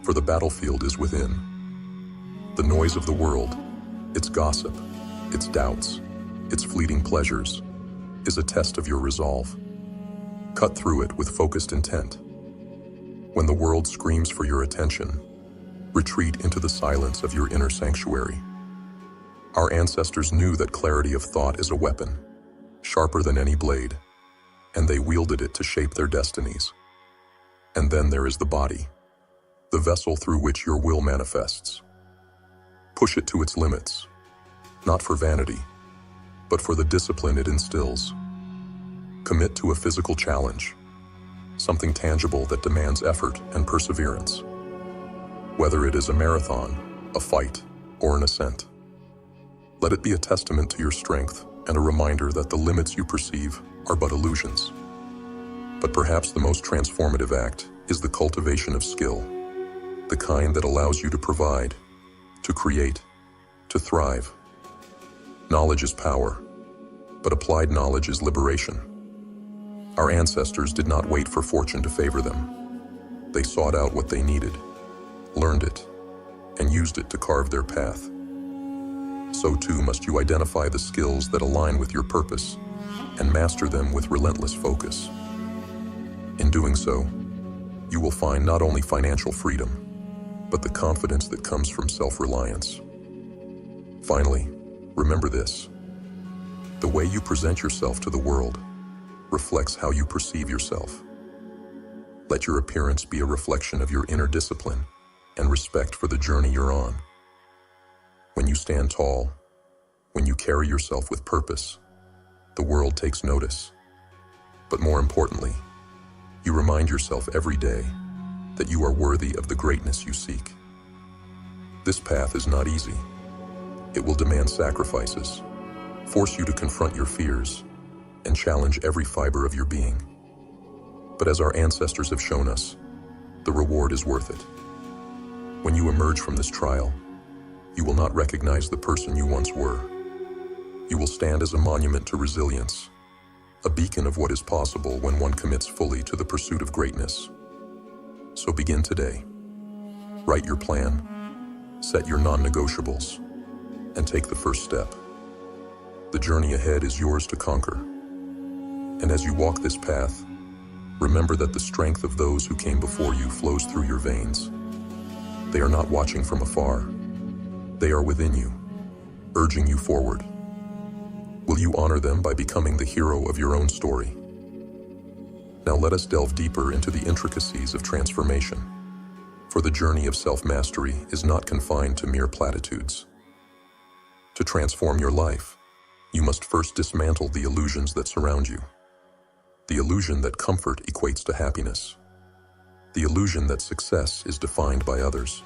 for the battlefield is within. The noise of the world, its gossip, its doubts, its fleeting pleasures, is a test of your resolve. Cut through it with focused intent. When the world screams for your attention, retreat into the silence of your inner sanctuary. Our ancestors knew that clarity of thought is a weapon, sharper than any blade, and they wielded it to shape their destinies. And then there is the body, the vessel through which your will manifests. Push it to its limits, not for vanity, but for the discipline it instills. Commit to a physical challenge, something tangible that demands effort and perseverance. Whether it is a marathon, a fight, or an ascent. Let it be a testament to your strength and a reminder that the limits you perceive are but illusions. But perhaps the most transformative act is the cultivation of skill, the kind that allows you to provide, to create, to thrive. Knowledge is power, but applied knowledge is liberation. Our ancestors did not wait for fortune to favor them. They sought out what they needed, learned it, and used it to carve their path. So too must you identify the skills that align with your purpose and master them with relentless focus. In doing so, you will find not only financial freedom, but the confidence that comes from self-reliance. Finally, remember this: the way you present yourself to the world reflects how you perceive yourself. Let your appearance be a reflection of your inner discipline and respect for the journey you're on. When you stand tall, when you carry yourself with purpose, the world takes notice. But more importantly, you remind yourself every day that you are worthy of the greatness you seek. This path is not easy. It will demand sacrifices, force you to confront your fears, and challenge every fiber of your being. But as our ancestors have shown us, the reward is worth it. When you emerge from this trial, you will not recognize the person you once were. You will stand as a monument to resilience, a beacon of what is possible when one commits fully to the pursuit of greatness. So begin today. Write your plan, set your non-negotiables, and take the first step. The journey ahead is yours to conquer. And as you walk this path, remember that the strength of those who came before you flows through your veins. They are not watching from afar. They are within you, urging you forward. Will you honor them by becoming the hero of your own story? Now let us delve deeper into the intricacies of transformation, for the journey of self-mastery is not confined to mere platitudes. To transform your life, you must first dismantle the illusions that surround you. The illusion that comfort equates to happiness. The illusion that success is defined by others.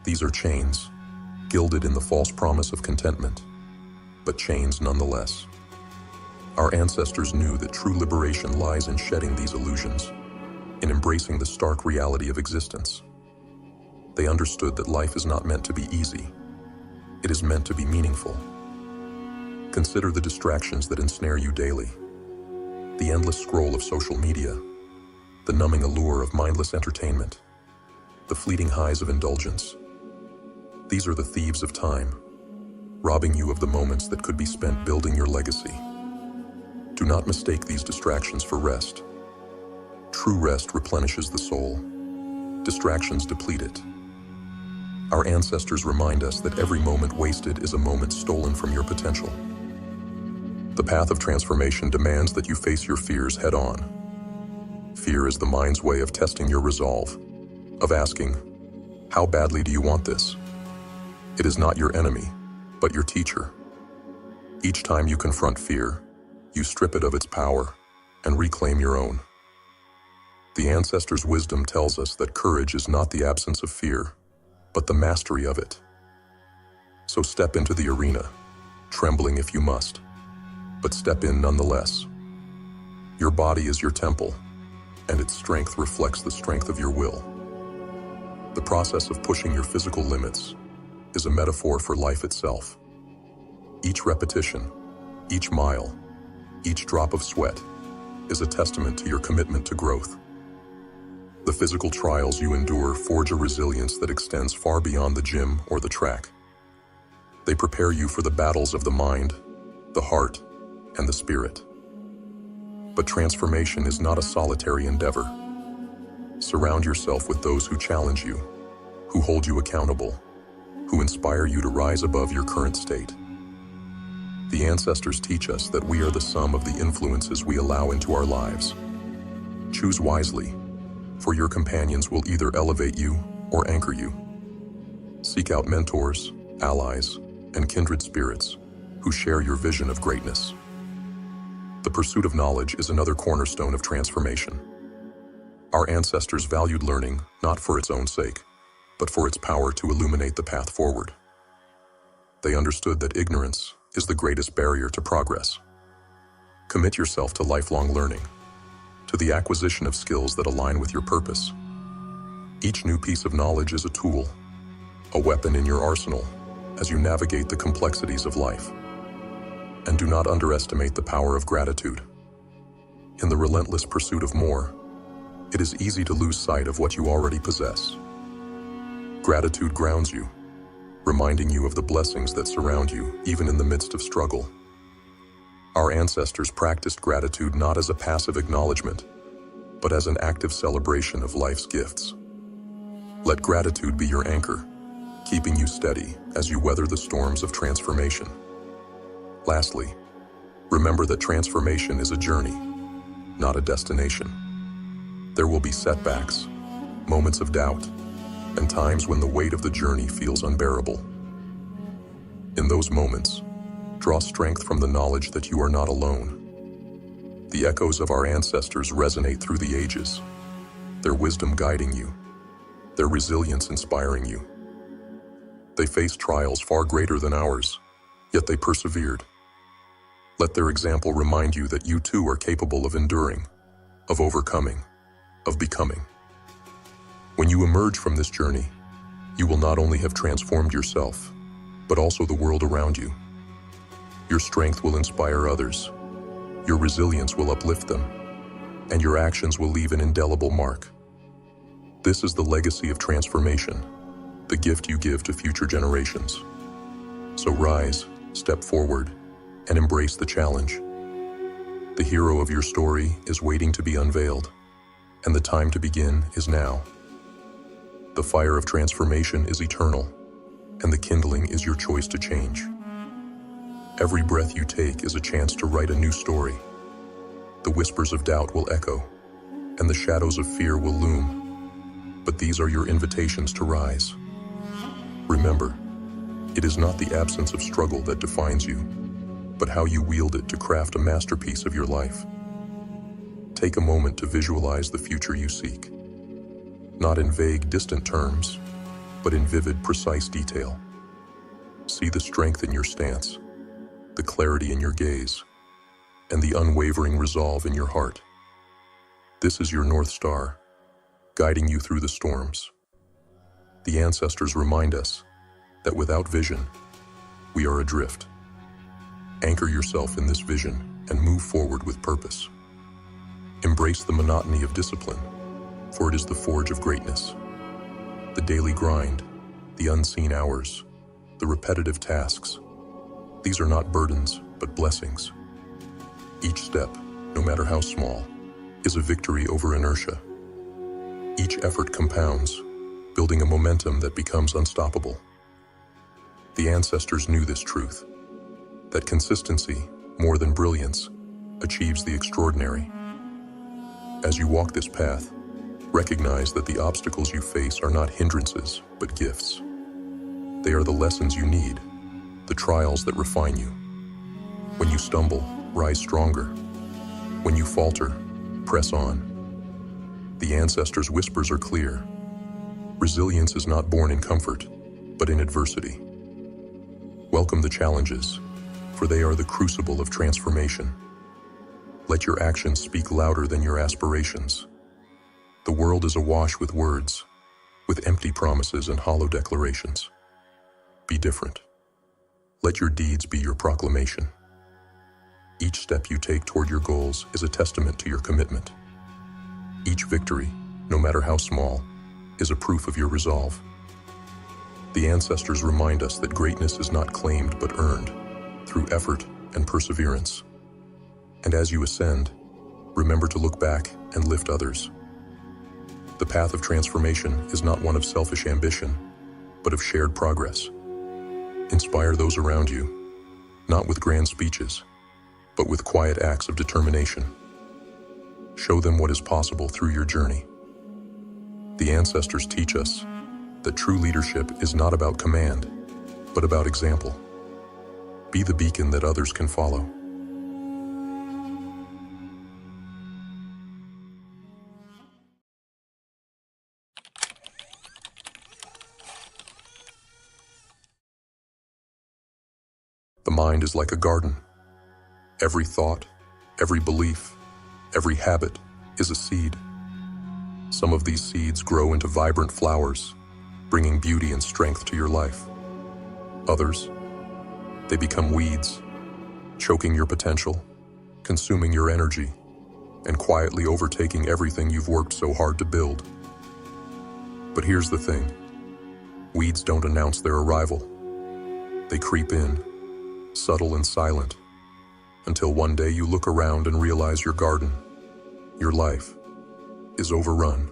These are chains, gilded in the false promise of contentment, but chains nonetheless. Our ancestors knew that true liberation lies in shedding these illusions, in embracing the stark reality of existence. They understood that life is not meant to be easy. It is meant to be meaningful. Consider the distractions that ensnare you daily. The endless scroll of social media, the numbing allure of mindless entertainment, the fleeting highs of indulgence. These are the thieves of time, robbing you of the moments that could be spent building your legacy. Do not mistake these distractions for rest. True rest replenishes the soul. Distractions deplete it. Our ancestors remind us that every moment wasted is a moment stolen from your potential. The path of transformation demands that you face your fears head-on. Fear is the mind's way of testing your resolve, of asking, how badly do you want this? It is not your enemy, but your teacher. Each time you confront fear, you strip it of its power and reclaim your own. The ancestors' wisdom tells us that courage is not the absence of fear, but the mastery of it. So step into the arena, trembling if you must, but step in nonetheless. Your body is your temple, and its strength reflects the strength of your will. The process of pushing your physical limits is a metaphor for life itself. Each repetition, each mile, each drop of sweat is a testament to your commitment to growth. The physical trials you endure forge a resilience that extends far beyond the gym or the track. They prepare you for the battles of the mind, the heart, and the spirit. But transformation is not a solitary endeavor. Surround yourself with those who challenge you, who hold you accountable, who inspire you to rise above your current state. The ancestors teach us that we are the sum of the influences we allow into our lives. Choose wisely, for your companions will either elevate you or anchor you. Seek out mentors, allies, and kindred spirits who share your vision of greatness. The pursuit of knowledge is another cornerstone of transformation. Our ancestors valued learning not for its own sake, but for its power to illuminate the path forward. They understood that ignorance is the greatest barrier to progress. Commit yourself to lifelong learning, to the acquisition of skills that align with your purpose. Each new piece of knowledge is a tool, a weapon in your arsenal as you navigate the complexities of life. And do not underestimate the power of gratitude. In the relentless pursuit of more, it is easy to lose sight of what you already possess. Gratitude grounds you, reminding you of the blessings that surround you even in the midst of struggle. Our ancestors practiced gratitude not as a passive acknowledgement, but as an active celebration of life's gifts. Let gratitude be your anchor, keeping you steady as you weather the storms of transformation. Lastly, remember that transformation is a journey, not a destination. There will be setbacks, moments of doubt, and times when the weight of the journey feels unbearable. In those moments, draw strength from the knowledge that you are not alone. The echoes of our ancestors resonate through the ages, their wisdom guiding you, their resilience inspiring you. They faced trials far greater than ours, yet they persevered. Let their example remind you that you too are capable of enduring, of overcoming, of becoming. When you emerge from this journey, you will not only have transformed yourself, but also the world around you. Your strength will inspire others, your resilience will uplift them, and your actions will leave an indelible mark. This is the legacy of transformation, the gift you give to future generations. So rise, step forward, and embrace the challenge. The hero of your story is waiting to be unveiled, and the time to begin is now. The fire of transformation is eternal, and the kindling is your choice to change. Every breath you take is a chance to write a new story. The whispers of doubt will echo, and the shadows of fear will loom, but these are your invitations to rise. Remember, it is not the absence of struggle that defines you, but how you wield it to craft a masterpiece of your life. Take a moment to visualize the future you seek, not in vague, distant terms, but in vivid, precise detail. See the strength in your stance, the clarity in your gaze, and the unwavering resolve in your heart. This is your North Star, guiding you through the storms. The ancestors remind us that without vision, we are adrift. Anchor yourself in this vision and move forward with purpose. Embrace the monotony of discipline, for it is the forge of greatness. The daily grind, the unseen hours, the repetitive tasks, these are not burdens, but blessings. Each step, no matter how small, is a victory over inertia. Each effort compounds, building a momentum that becomes unstoppable. The ancestors knew this truth, that consistency, more than brilliance, achieves the extraordinary. As you walk this path, recognize that the obstacles you face are not hindrances, but gifts. They are the lessons you need, the trials that refine you. When you stumble, rise stronger. When you falter, press on. The ancestors' whispers are clear. Resilience is not born in comfort, but in adversity. Welcome the challenges, for they are the crucible of transformation. Let your actions speak louder than your aspirations. The world is awash with words, with empty promises and hollow declarations. Be different. Let your deeds be your proclamation. Each step you take toward your goals is a testament to your commitment. Each victory, no matter how small, is a proof of your resolve. The ancestors remind us that greatness is not claimed but earned, through effort and perseverance. And as you ascend, remember to look back and lift others. The path of transformation is not one of selfish ambition, but of shared progress. Inspire those around you, not with grand speeches, but with quiet acts of determination. Show them what is possible through your journey. The ancestors teach us that true leadership is not about command, but about example. Be the beacon that others can follow. The mind is like a garden. Every thought, every belief, every habit is a seed. Some of these seeds grow into vibrant flowers, bringing beauty and strength to your life. Others, they become weeds, choking your potential, consuming your energy, and quietly overtaking everything you've worked so hard to build. But here's the thing. Weeds don't announce their arrival. They creep in, subtle and silent, until one day you look around and realize your garden, your life, is overrun,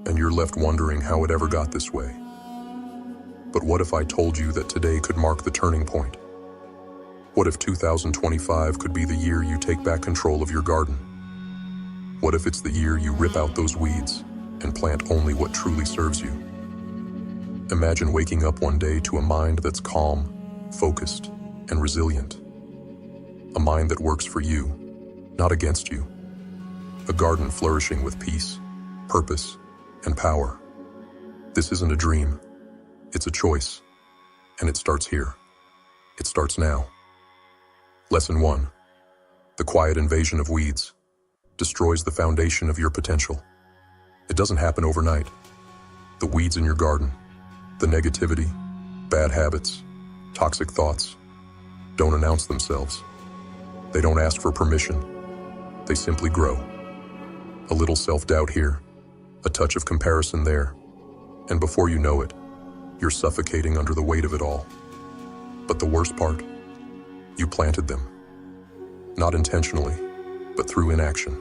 and you're left wondering how it ever got this way. But what if I told you that today could mark the turning point? What if 2025 could be the year you take back control of your garden? What if it's the year you rip out those weeds and plant only what truly serves you? Imagine waking up one day to a mind that's calm, focused, and resilient. A mind that works for you, not against you. A garden flourishing with peace, purpose, and power. This isn't a dream. It's a choice. And it starts here. It starts now. Lesson 1. The quiet invasion of weeds destroys the foundation of your potential. It doesn't happen overnight. The weeds in your garden, the negativity, bad habits, toxic thoughts, don't announce themselves. They don't ask for permission. They simply grow. A little self-doubt here, a touch of comparison there, and before you know it, you're suffocating under the weight of it all. But the worst part, you planted them. Not intentionally, but through inaction.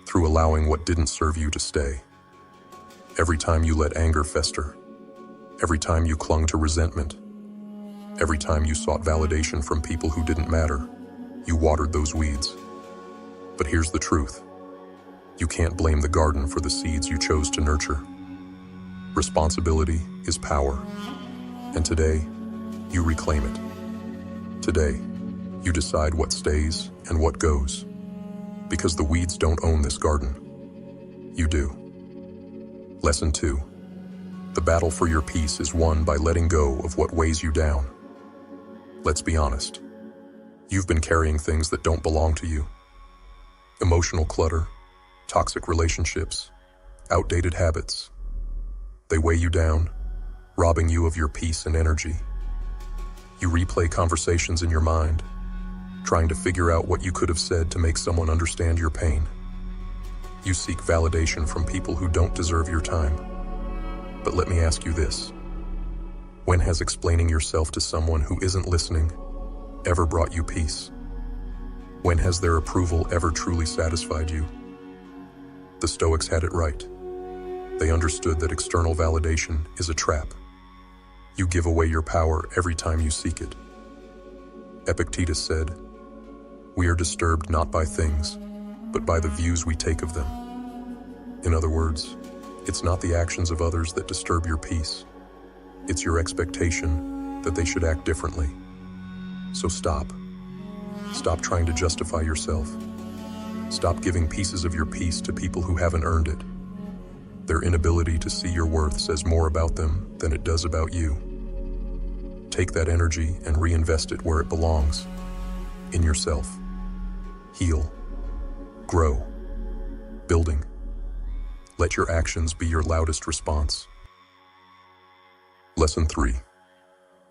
Through allowing what didn't serve you to stay. Every time you let anger fester, every time you clung to resentment, every time you sought validation from people who didn't matter, you watered those weeds. But here's the truth. You can't blame the garden for the seeds you chose to nurture. Responsibility is power. And today, you reclaim it. Today, you decide what stays and what goes. Because the weeds don't own this garden. You do. Lesson 2. The battle for your peace is won by letting go of what weighs you down. Let's be honest. You've been carrying things that don't belong to you. Emotional clutter, toxic relationships, outdated habits. They weigh you down, robbing you of your peace and energy. You replay conversations in your mind, trying to figure out what you could have said to make someone understand your pain. You seek validation from people who don't deserve your time. But let me ask you this. When has explaining yourself to someone who isn't listening ever brought you peace? When has their approval ever truly satisfied you? The Stoics had it right. They understood that external validation is a trap. You give away your power every time you seek it. Epictetus said, "We are disturbed not by things, but by the views we take of them." In other words, it's not the actions of others that disturb your peace. It's your expectation that they should act differently. So stop. Stop trying to justify yourself. Stop giving pieces of your peace to people who haven't earned it. Their inability to see your worth says more about them than it does about you. Take that energy and reinvest it where it belongs, in yourself. heal, grow, building. Let your actions be your loudest response. Lesson 3.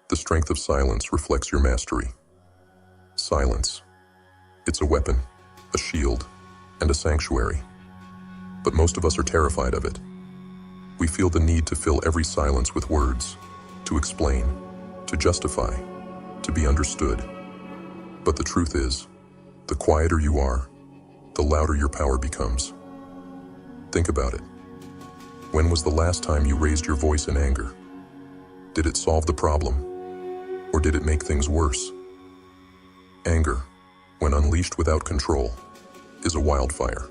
The strength of silence reflects your mastery. Silence. It's a weapon, a shield, and a sanctuary. But most of us are terrified of it. We feel the need to fill every silence with words, to explain, to justify, to be understood. But the truth is, the quieter you are, the louder your power becomes. Think about it. When was the last time you raised your voice in anger? Did it solve the problem? Or did it make things worse? Anger, when unleashed without control, is a wildfire.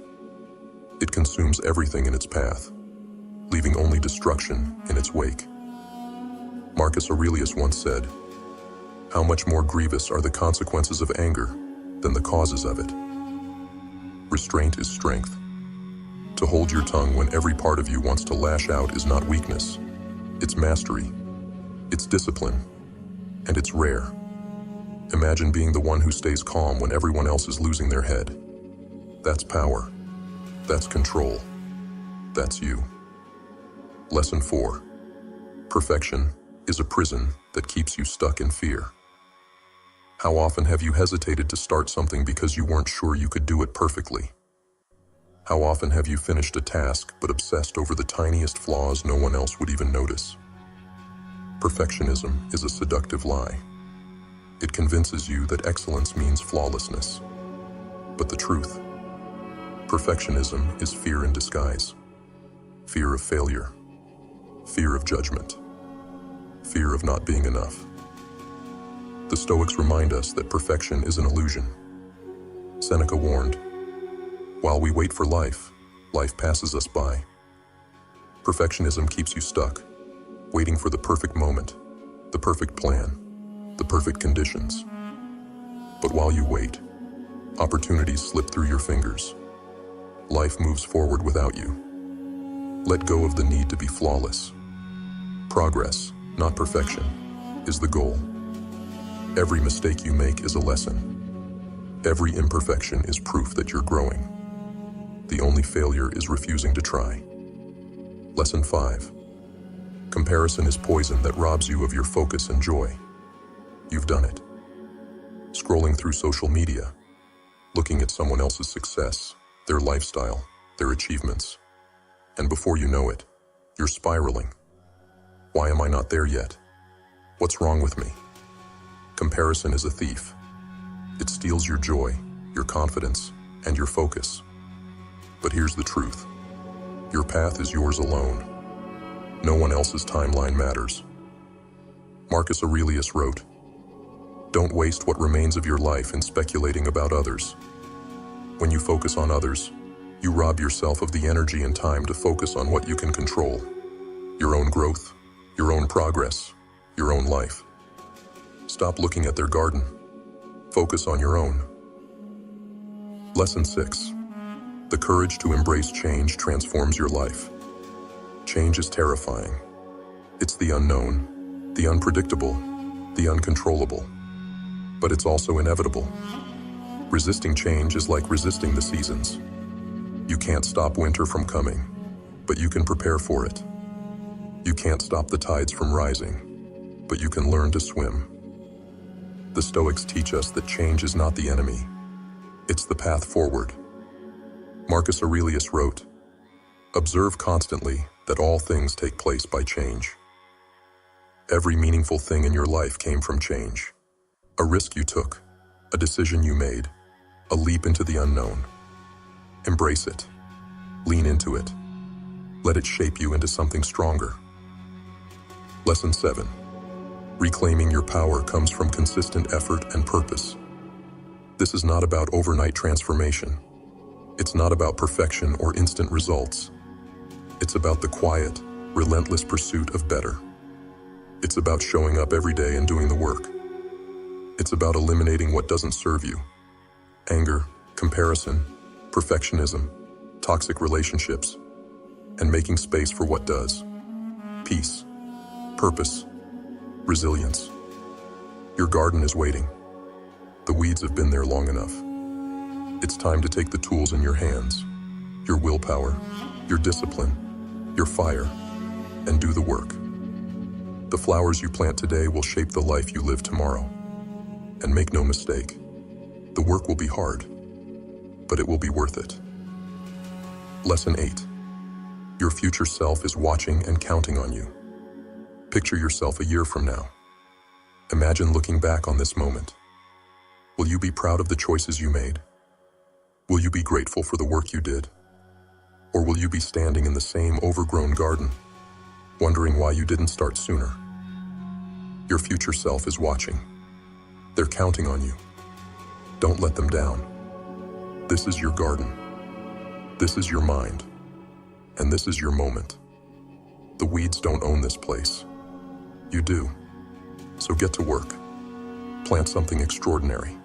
It consumes everything in its path, leaving only destruction in its wake. Marcus Aurelius once said, "How much more grievous are the consequences of anger than the causes of it?" Restraint is strength. To hold your tongue when every part of you wants to lash out is not weakness. It's mastery. It's discipline. And it's rare. Imagine being the one who stays calm when everyone else is losing their head. That's power. That's control. That's you. Lesson 4. Perfection is a prison that keeps you stuck in fear. How often have you hesitated to start something because you weren't sure you could do it perfectly? How often have you finished a task but obsessed over the tiniest flaws no one else would even notice? Perfectionism is a seductive lie. It convinces you that excellence means flawlessness. But the truth, perfectionism is fear in disguise. Fear of failure. Fear of judgment. Fear of not being enough. The Stoics remind us that perfection is an illusion. Seneca warned, "While we wait for life, life passes us by." Perfectionism keeps you stuck, waiting for the perfect moment, the perfect plan, the perfect conditions. But while you wait, opportunities slip through your fingers. Life moves forward without you. Let go of the need to be flawless. Progress, not perfection, is the goal. Every mistake you make is a lesson. Every imperfection is proof that you're growing. The only failure is refusing to try. Lesson 5. Comparison is poison that robs you of your focus and joy. You've done it. Scrolling through social media, looking at someone else's success, their lifestyle, their achievements. And before you know it, you're spiraling. Why am I not there yet? What's wrong with me? Comparison is a thief. It steals your joy, your confidence, and your focus. But here's the truth. Your path is yours alone. No one else's timeline matters. Marcus Aurelius wrote, "Don't waste what remains of your life in speculating about others." When you focus on others, you rob yourself of the energy and time to focus on what you can control. Your own growth, your own progress, your own life. Stop looking at their garden. Focus on your own. Lesson 6. The courage to embrace change transforms your life. Change is terrifying. It's the unknown, the unpredictable, the uncontrollable. But it's also inevitable. Resisting change is like resisting the seasons. You can't stop winter from coming, but you can prepare for it. You can't stop the tides from rising, but you can learn to swim. The Stoics teach us that change is not the enemy. It's the path forward. Marcus Aurelius wrote, "Observe constantly that all things take place by change." Every meaningful thing in your life came from change. A risk you took, a decision you made, a leap into the unknown. Embrace it. Lean into it. Let it shape you into something stronger. Lesson 7. Reclaiming your power comes from consistent effort and purpose. This is not about overnight transformation. It's not about perfection or instant results. It's about the quiet, relentless pursuit of better. It's about showing up every day and doing the work. It's about eliminating what doesn't serve you. Anger, comparison, perfectionism, toxic relationships, and making space for what does. Peace, purpose, resilience. Your garden is waiting. The weeds have been there long enough. It's time to take the tools in your hands, your willpower, your discipline, your fire, and do the work. The flowers you plant today will shape the life you live tomorrow. And make no mistake, the work will be hard, but it will be worth it. Lesson 8. Your future self is watching and counting on you. Picture yourself a year from now. Imagine looking back on this moment. Will you be proud of the choices you made? Will you be grateful for the work you did? Or will you be standing in the same overgrown garden, wondering why you didn't start sooner? Your future self is watching. They're counting on you. Don't let them down. This is your garden. This is your mind. And this is your moment. The weeds don't own this place. You do. So get to work. Plant something extraordinary.